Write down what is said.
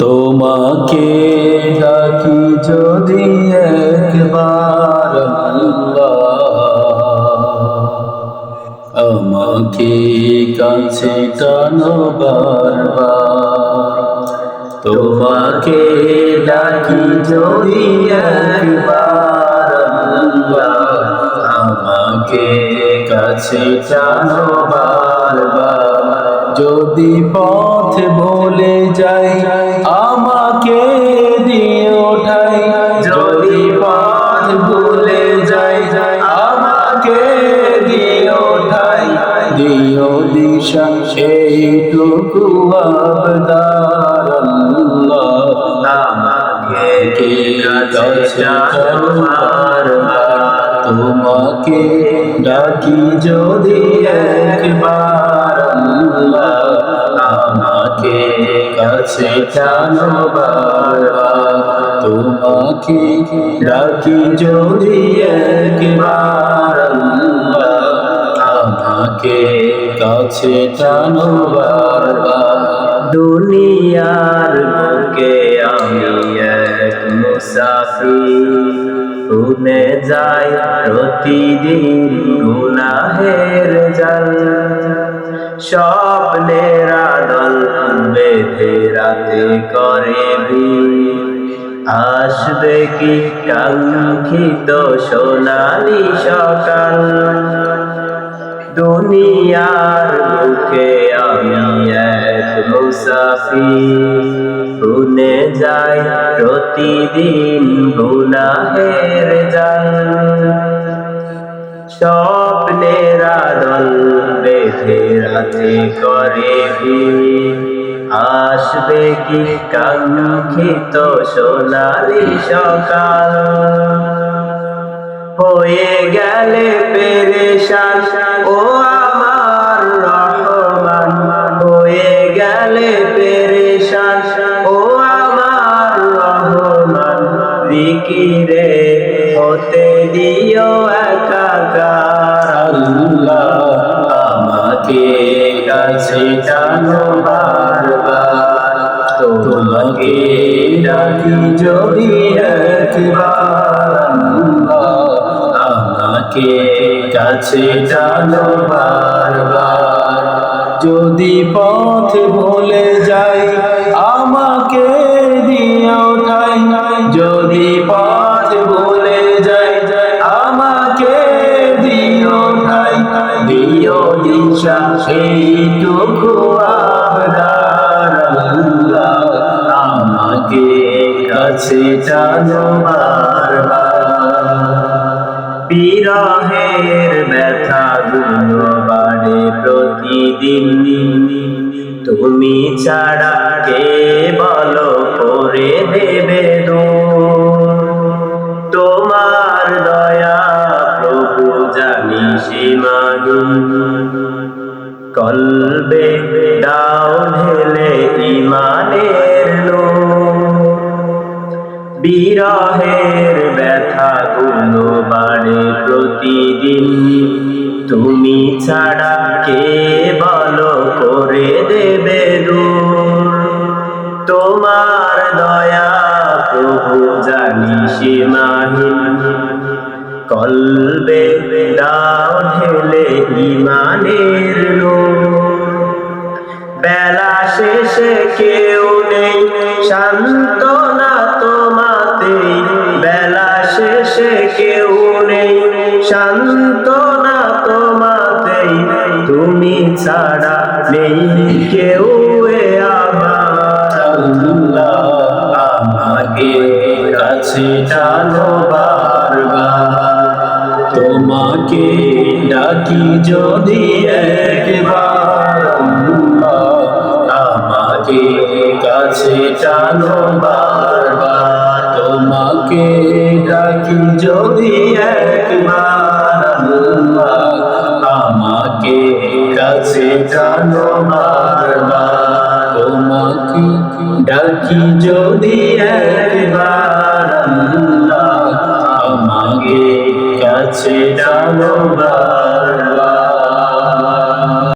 তোমাকে ডাকি যদি একবার আমাকে কাছে টানো বারবার। তোমাকে ডাকি যদি একবার আমাকে কাছে টানো বারবার। যদি পথ ভুলে যাই আমাকে দিও ঠাই। যদি পথ ভুলে যাই আমাকে দিও ঠাই। দিও দিশা এইটুকু আবদার আল্লাহ। আমাকে কাছে টানো বারবার। তোমাকে ডাকি যদি একবার আমাকে কাছে টানো বারবার। তোমাকে ডাকি যদি একবার আমাকে কাছে টানো বারবার। দুনিয়ার বুকে আমি এক মুসাফির, শুনে যাই প্রতিদিন গুনাহের জাল। স্বপ্নের আদল বেঁধে রাতে করে ভিড়, আসবে কি কাঙ্ক্ষিত সোনালি সকাল। দুনিয়ার বুকে আমি এক মুসাফির, শুনে যাই প্রতিদিন গুনাহের জাল। স্বপ্নের আদল বেঁধে রাতে করে ভিড়, আসবে কি কাঙ্ক্ষিত সোনালি সকাল। হয়ে গেলে পেরেশান ও আমার রহমান, হয়ে গেলে পেরেশান ও আমার রহমান। জিকিরে হতে দিও একাকার আল্লাহ আমাকে কাছে টানো বারবার। তোমাকে ডাকি যদি একবার আমাকে কাছে টানো বারবার। যদি পথ ভুলে যাই আমাকে দিও ঠাই। যদি পথ ভুলে যাই আমাকে দিও ঠাই। দিও দিশা এইটুকু আবদার আল্লাহ। আমাকে কাছে টানো বারবার। বিরহের ব্যথা গুলো বাড়ে প্রতিদিন, তুমি ছাড়া কে বলো করে দেবে দূর। তোমার দয়া প্রভু জানি সীমাহীন, কলবে দাও ঢেলে ইমানের নূর। বিরহের ব্যথা গুলো বাড়ে প্রতিদিন, তুমি ছাড়া কে বলো করে দেবে দূর। তোমার দয়া প্রভু জানি সীমাহীন, কলবে দাও ঢেলে ইমানের নূর। বেলা শেষে কেউ নেই সান্ত্বনা তোমাতে, বেলা শেষে কেউ নেই সান্ত্বনা তোমাতে। তুমি ছাড়া নেই কেউ এ আমার আল্লাহ আমাকে কাছে টানো বারবার। তোমাকে ডাকি যদি একবার আমাকে কাছে টানো বারবার। তোমাকে ডাকি যদি একবার আমাকে কাছে টানো বারবার। তোমাকে ডাকি যদি একবার আমাকে কাছে টানো বারবার।